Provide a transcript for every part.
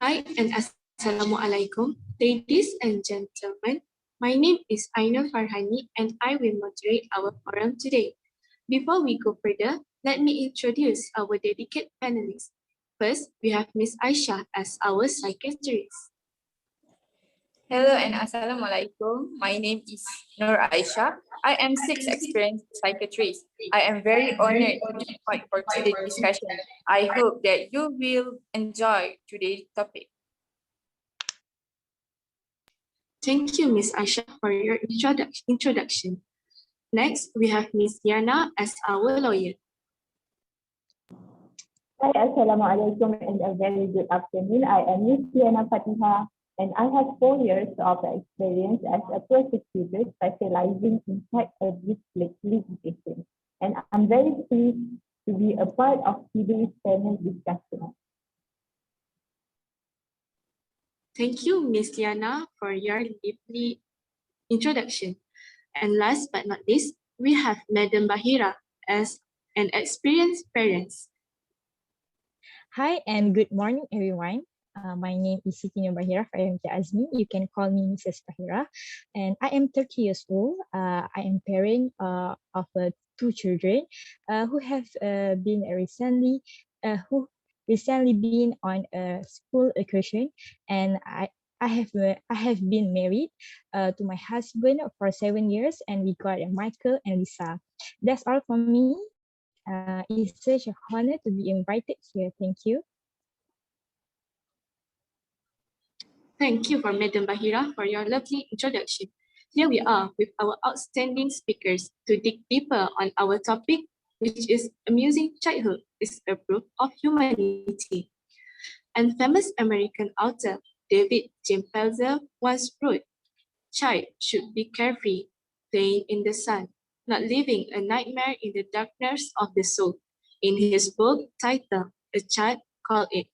Hi and Assalamualaikum, ladies and gentlemen. My name is AINUL FARHANNI and I will moderate our forum today. Before we go further, let me introduce our dedicated panelists. First, we have Ms. Aisyah as our psychiatrist. Hello and Assalamualaikum. My name is Aisyah. I am 6 experienced psychiatrist. I am very honored to be part for today's discussion. I hope that you will enjoy today's topic. Thank you, Ms. Aisyah, for your introduction. Next, we have Ms. Yana as our lawyer. Hi, Assalamualaikum and a very good afternoon. I am Ms. Fatihah and I have 4 years of experience as a prosecutor specializing in child abuse litigation. And I'm very pleased to be a part of today's panel discussion. Thank you, Ms. Liana, for your lively introduction. And last but not least, we have Madam Bahirah as an experienced parent. Hi and good morning, everyone. My name is SITI BAHIRAH from AZMY. You can call me Mrs. Bahirah. And I am 30 years old. I am parent of 2 children who have been recently been on a school excursion, and I have been married to my husband for 7 years, and we got Michael and Lisa. That's all from me. It's such an honor to be invited here. Thank you. Thank you for Madam Bahirah for your lovely introduction. Here we are with our outstanding speakers to dig deeper on our topic, which is amusing childhood is a proof of humanity. And famous American author David James Pelzer once wrote, "Child should be carefree, playing in the sun, not living a nightmare in the darkness of the soul," in his book titled A Child Called It.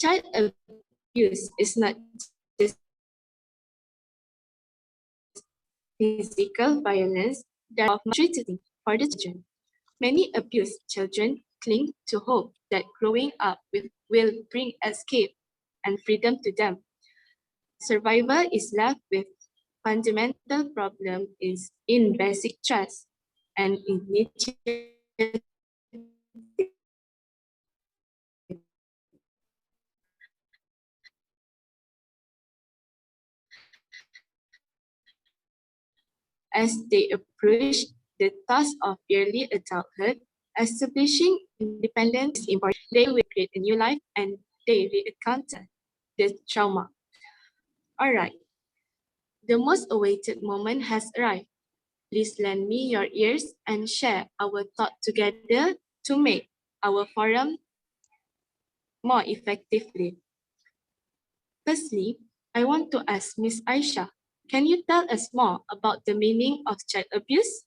Child abuse is not just physical violence that of maltreating for the children. Many abused children cling to hope that growing up will bring escape and freedom to them. Survivor is left with fundamental problem is in basic trust and initiative. As they approach the task of early adulthood, establishing independence is important. They will create a new life and they will encounter the trauma. All right, the most awaited moment has arrived. Please lend me your ears and share our thought together to make our forum more effectively. Firstly, I want to ask Ms. Aisyah, can you tell us more about the meaning of child abuse?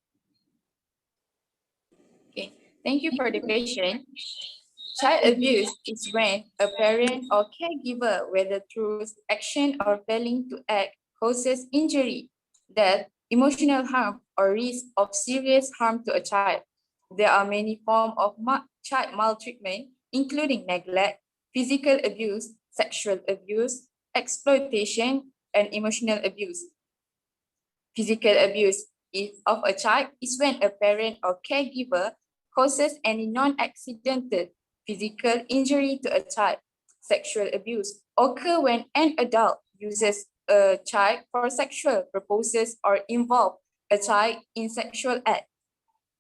Okay, thank you for the question. Child abuse is when a parent or caregiver, whether through action or failing to act, causes injury, death, emotional harm, or risk of serious harm to a child. There are many forms of child maltreatment, including neglect, physical abuse, sexual abuse, exploitation, and emotional abuse. Physical abuse of a child is when a parent or caregiver causes any non-accidental physical injury to a child. Sexual abuse occurs when an adult uses a child for sexual purposes or involve a child in sexual act.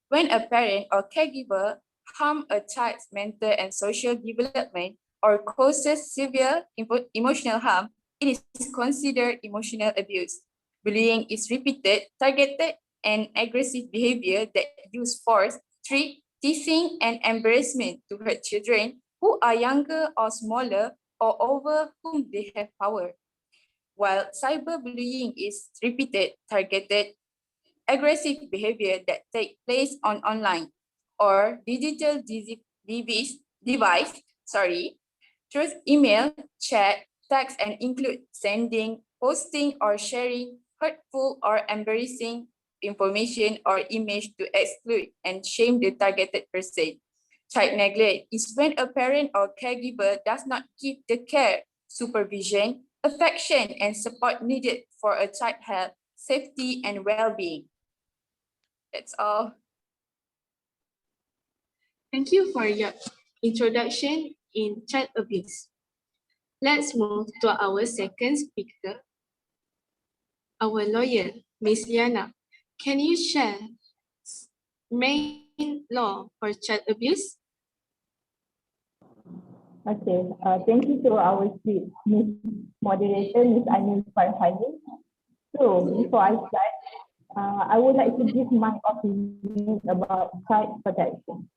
When a parent or caregiver harm a child's mental and social development or causes severe emotional harm, it is considered emotional abuse. Bullying is repeated, targeted, and aggressive behavior that use force, threat, teasing, and embarrassment to hurt children who are younger or smaller or over whom they have power. While cyberbullying is repeated, targeted, aggressive behavior that take place on online or digital device, through email, chat, text, and include sending, posting, or sharing hurtful or embarrassing information or image to exclude and shame the targeted person. Child neglect is when a parent or caregiver does not give the care, supervision, affection, and support needed for a child's health, safety, and well-being. That's all. Thank you for your introduction in child abuse. Let's move to our second speaker, our lawyer, Ms. Liana. Can you share main law for child abuse? Okay, thank you to our Ms. Moderator, Ms. AINUL FARHANNI. So before I start, I would like to give my opinion about child protection.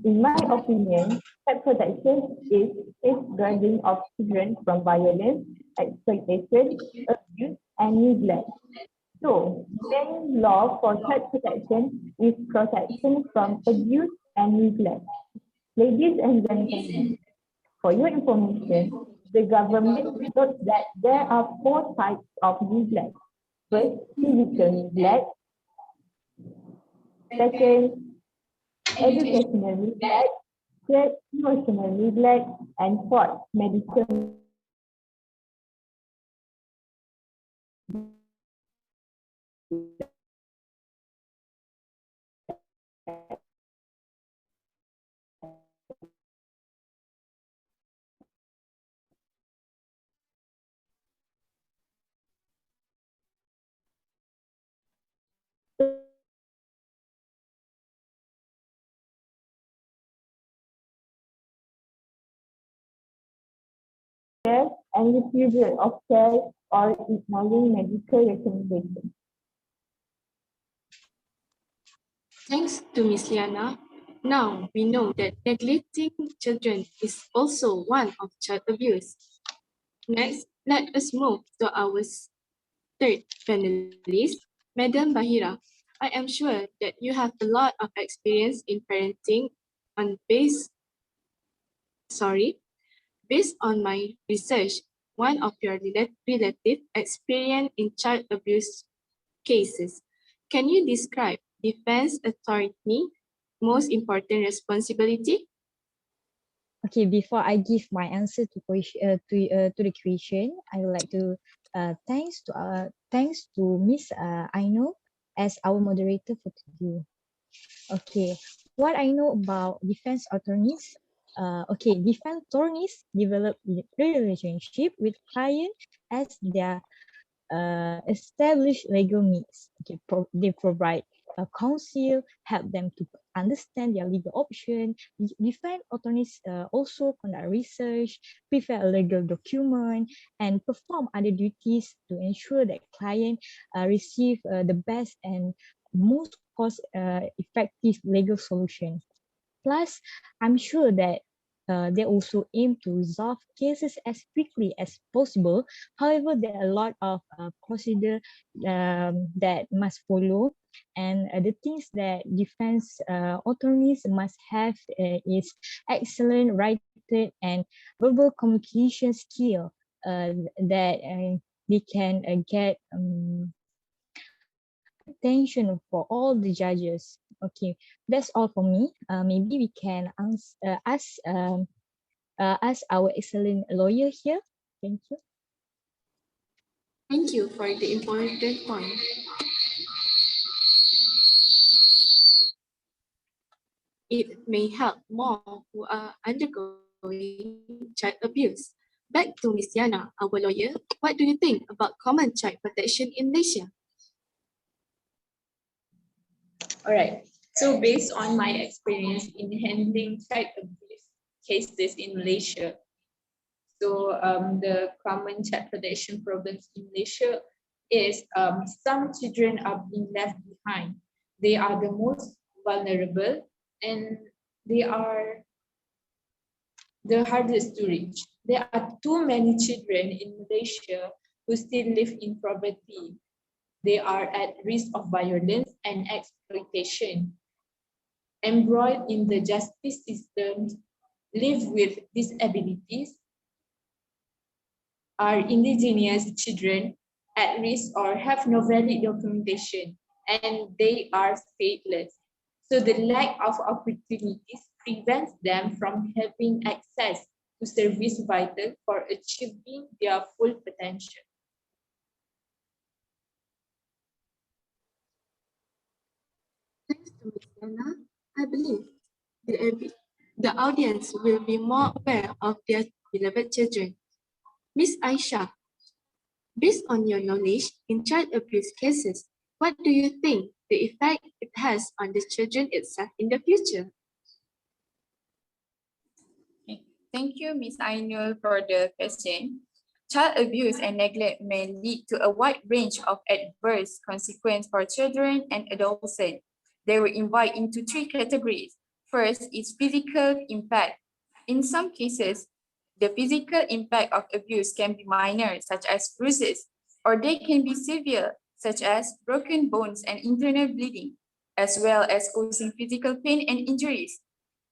In my opinion, child protection is safeguarding of children from violence, exploitation, abuse, and neglect. So, main law for child protection is protection from abuse and neglect. Ladies and gentlemen, for your information, the government notes that there are 4 types of neglect. First, physical neglect. Second, educational neglect. Third, emotional neglect. And fourth, medical. Care and refusal of care or ignoring medical recommendations. Thanks to Ms. Liana. Now we know that neglecting children is also one of child abuse. Next, let us move to our third panelist, Madam Bahirah. I am sure that you have a lot of experience in parenting based on my research, one of your relative experience in child abuse cases. Can you describe defense attorney most important responsibility? Okay, before I give my answer to the question, I would like to thanks to Miss AINUL as our moderator for today. Okay, what I know about defense attorneys. Defense attorneys develop relationship with client as their established legal needs. Okay, they provide counsel, help them to understand their legal option. Defense attorneys also conduct research, prepare a legal document, and perform other duties to ensure that client receive the best and most cost-effective legal solution. Plus, I'm sure that they also aim to resolve cases as quickly as possible. However, there are a lot of procedure that must follow, and the things that defense attorneys must have is excellent writing and verbal communication skill that they can get attention for all the judges. Okay, that's all for me. Maybe we can ask our excellent lawyer here. Thank you. Thank you for the important point. It may help more who are undergoing child abuse. Back to Ms. Yana, our lawyer. What do you think about common child protection in Malaysia? All right. So based on my experience in handling child abuse cases in Malaysia, so the common child protection problems in Malaysia is some children are being left behind. They are the most vulnerable and they are the hardest to reach. There are too many children in Malaysia who still live in poverty. They are at risk of violence and exploitation. Embroiled in the justice system, live with disabilities, are indigenous children at risk or have no valid documentation. and they are stateless. So the lack of opportunities prevents them from having access to service vital for achieving their full potential. Thanks to Ms. Lana, I believe the audience will be more aware of their beloved children. Ms. Aisha, based on your knowledge in child abuse cases, what do you think the effect it has on the children itself in the future? Thank you, Ms. Ainul, for the question. Child abuse and neglect may lead to a wide range of adverse consequences for children and adolescents. They were divided into three categories. First is physical impact. In some cases, the physical impact of abuse can be minor, such as bruises, or they can be severe, such as broken bones and internal bleeding, as well as causing physical pain and injuries.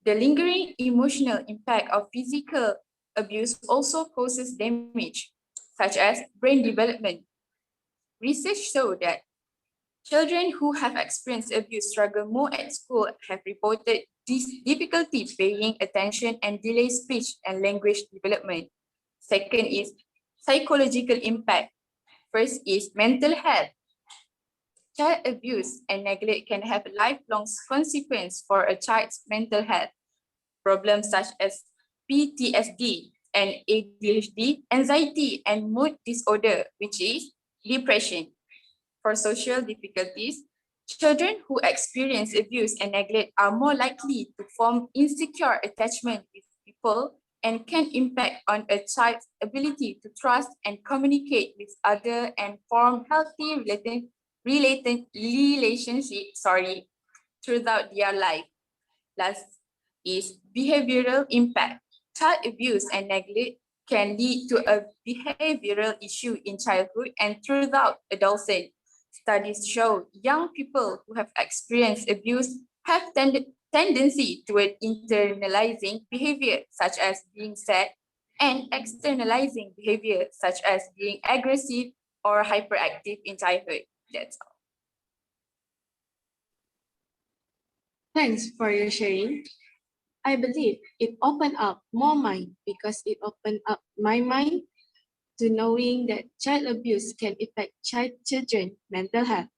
The lingering emotional impact of physical abuse also causes damage, such as brain development. Research shows that children who have experienced abuse struggle more at school, have reported this difficulty paying attention and delayed speech and language development. Second is psychological impact. First is mental health. Child abuse and neglect can have lifelong consequences for a child's mental health. Problems such as PTSD and ADHD, anxiety and mood disorder, which is depression. For social difficulties, children who experience abuse and neglect are more likely to form insecure attachment with people and can impact on a child's ability to trust and communicate with others and form healthy relationships throughout their life. Last is behavioral impact. Child abuse and neglect can lead to a behavioral issue in childhood and throughout adolescence. Studies show young people who have experienced abuse have tendency toward internalizing behavior such as being sad and externalizing behavior such as being aggressive or hyperactive in childhood. That's all. Thanks for your sharing. I believe it opened up more mind because it opened up my mind to knowing that child abuse can affect children's mental health.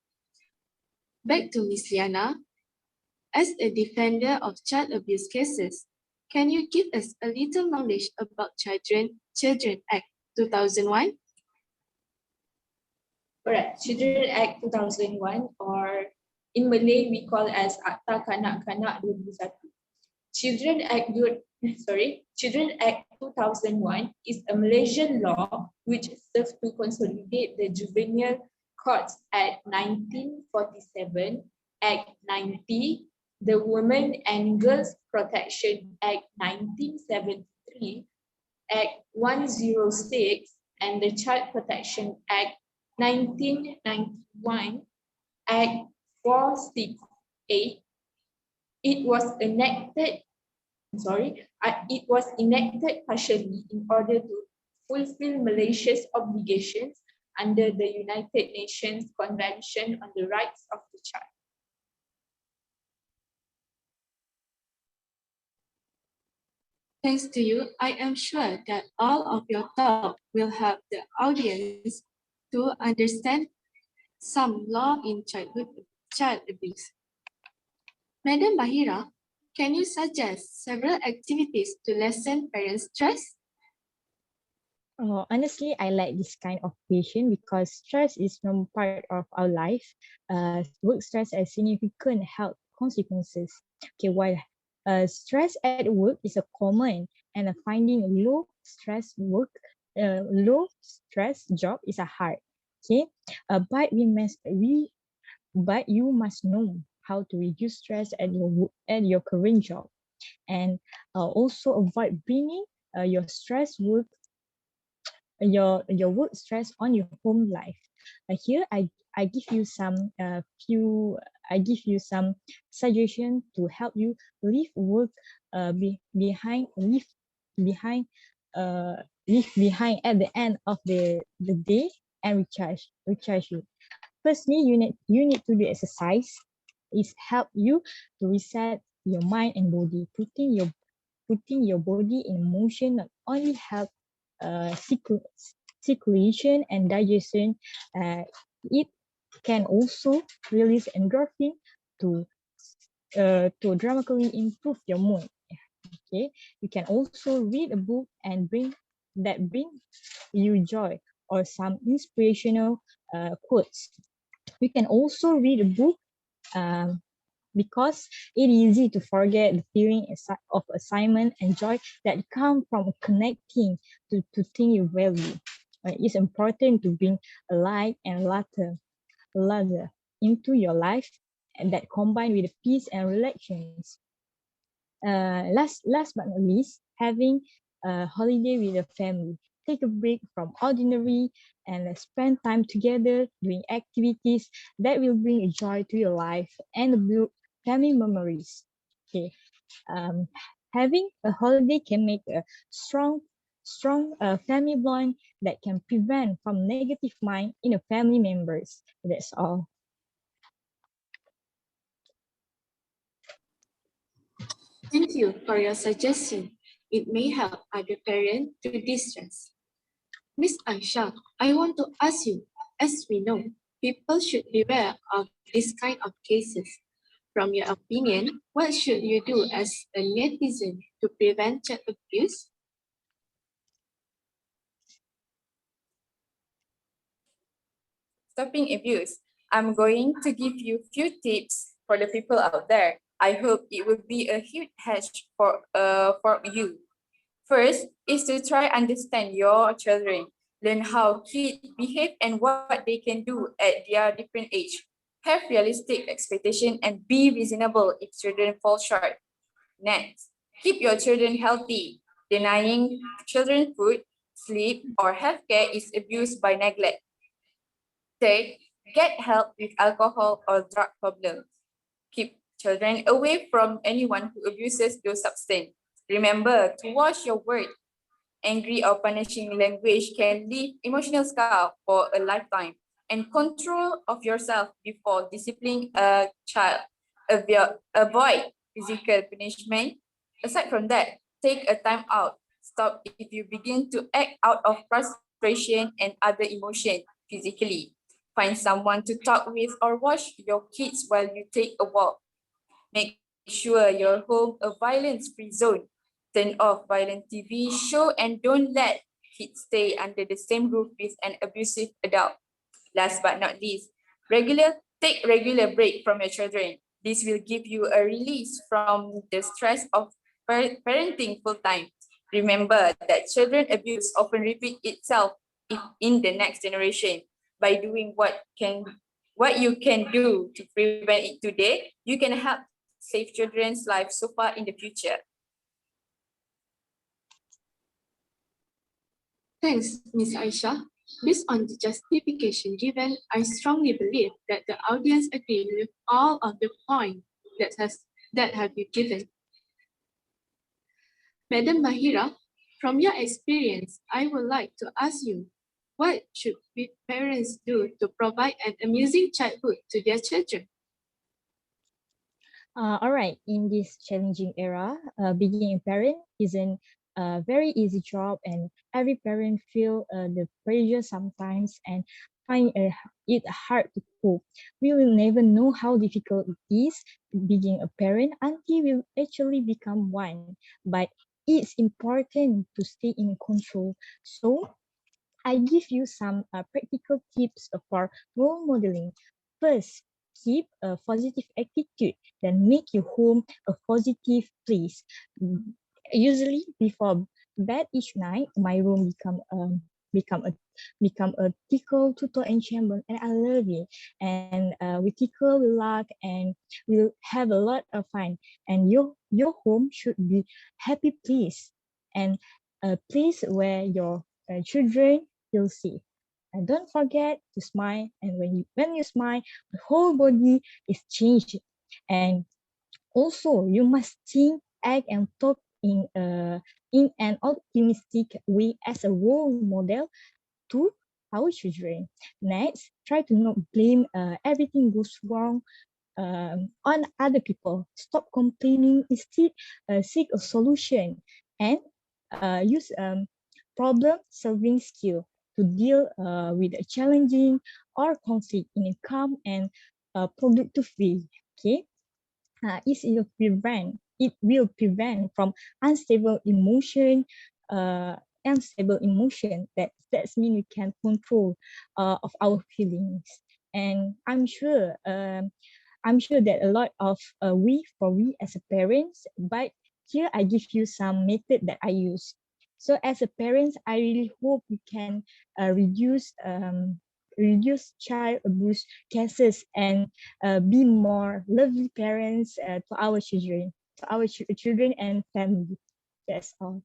Back to Ms. Liana. As a defender of child abuse cases, can you give us a little knowledge about Children Act 2001? Alright, Children Act 2001, or in Malay we call as Akta Kanak-Kanak 2001. Children Act 2001 is a Malaysian law which serves to consolidate the Juvenile Courts Act 1947, Act 90, the Women and Girls Protection Act 1973, Act 106, and the Child Protection Act 1991, Act 468. It was enacted partially in order to fulfill Malaysia's obligations under the United Nations Convention on the Rights of the Child. Thanks to you, I am sure that all of your talk will help the audience to understand some law in child abuse. Madam Bahirah, can you suggest several activities to lessen parents' stress? Honestly, I like this kind of question because stress is one part of our life. Work stress has significant health consequences. Okay, while stress at work is a common and finding low stress job is a hard. Okay, but you must know how to reduce stress at your current job, and also avoid bringing your work stress on your home life. Here I give you some suggestions to help you leave work behind at the end of the day and recharge you. Firstly, you need to do exercise. It help you to reset your mind and body. Putting your body in motion not only help circulation and digestion, it can also release endorphin to dramatically improve your mood. Okay, you can also read a book and bring you joy or some inspirational quotes. You can also read a book um, because it is easy to forget the feeling of assignment and joy that come from connecting to things you value. It's important to bring a light and laughter into your life, and that combined with peace and relaxations. Last but not least, having a holiday with a family. Take a break from ordinary and spend time together doing activities that will bring joy to your life and build family memories. Okay, um, having a holiday can make a strong family bond that can prevent from negative mind in a family members. That's all. Thank you for your suggestion. It may help other parents to distress. Miss Aisha, I want to ask you, as we know, people should beware of this kind of cases. From your opinion, what should you do as a netizen to prevent child abuse? Stopping abuse. I'm going to give you few tips for the people out there. I hope it will be a huge help for you. First is to try understand your children. Learn how kids behave and what they can do at their different age. Have realistic expectation and be reasonable if children fall short. Next, keep your children healthy. Denying children food, sleep, or healthcare is abuse by neglect. Third, get help with alcohol or drug problems. Keep children away from anyone who abuses those substances. Remember to watch your word. Angry or punishing language can leave emotional scar for a lifetime. And control of yourself before disciplining a child. Avoid physical punishment. Aside from that, take a time out. Stop if you begin to act out of frustration and other emotion physically. Find someone to talk with or watch your kids while you take a walk. Make sure your home a violence-free zone. Turn off violent TV show and don't let kids stay under the same roof with an abusive adult. Last but not least, take regular break from your children. This will give you a release from the stress of parenting full-time. Remember that children abuse often repeat itself in the next generation. By doing what you can do to prevent it today, you can help save children's lives so far in the future. Thanks, Ms. Aisha. Based on the justification given, I strongly believe that the audience agree with all of the points that have been given. Madam Bahira, from your experience, I would like to ask you, what should parents do to provide an amusing childhood to their children? All right, in this challenging era, being a parent isn't a very easy job, and every parent feel the pressure sometimes and find it hard to cope. We will never know how difficult it is being a parent until we actually become one. But it's important to stay in control. So I give you some practical tips for role modeling. First, keep a positive attitude, then make your home a positive place. Usually, before bed each night, my room become a become a tickle tutor enchantment, and I love it. And we tickle, we laugh, and we'll have a lot of fun. And your home should be happy place and a place where your children feel safe. And don't forget to smile. And when you smile, the whole body is changed. And also, you must think, act, and talk in an optimistic way as a role model to our children. Next, try to not blame everything goes wrong on other people. Stop complaining, instead seek a solution and use problem solving skill to deal with a challenging or conflict in a calm and productive way. Okay, it will prevent from unstable emotion. Unstable emotion, that's mean we can control of our feelings. And I'm sure that a lot of we as a parents, but here I give you some method that I use. So as a parents, I really hope we can reduce child abuse cases and be more lovely parents to our children and family. That's all.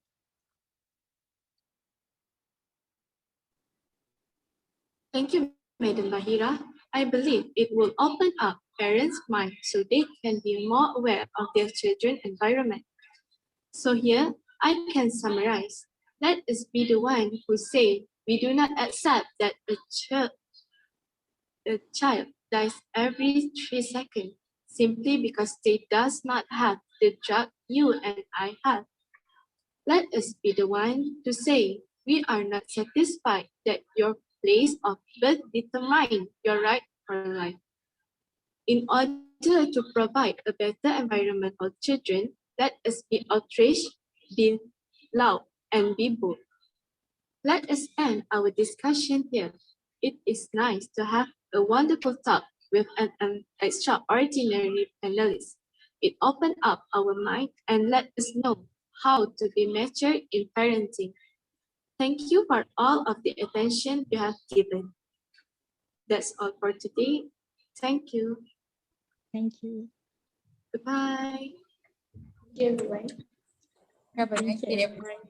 Thank you, Madam Bahira. I believe it will open up parents' minds so they can be more aware of their children's environment. So here, I can summarize. Let us be the one who say we do not accept that a child dies every 3 seconds simply because they does not have the drug you and I have. Let us be the one to say we are not satisfied that your place of birth determines your right for life. In order to provide a better environment for children, let us be outraged, be loud, and be bold. Let us end our discussion here. It is nice to have a wonderful talk with an extraordinary panelist. It opened up our mind and let us know how to be mature in parenting. Thank you for all of the attention you have given. That's all for today. Thank you. Thank you. Goodbye. Thank you, everyone. Have a Thank nice you, day, everyone. everyone.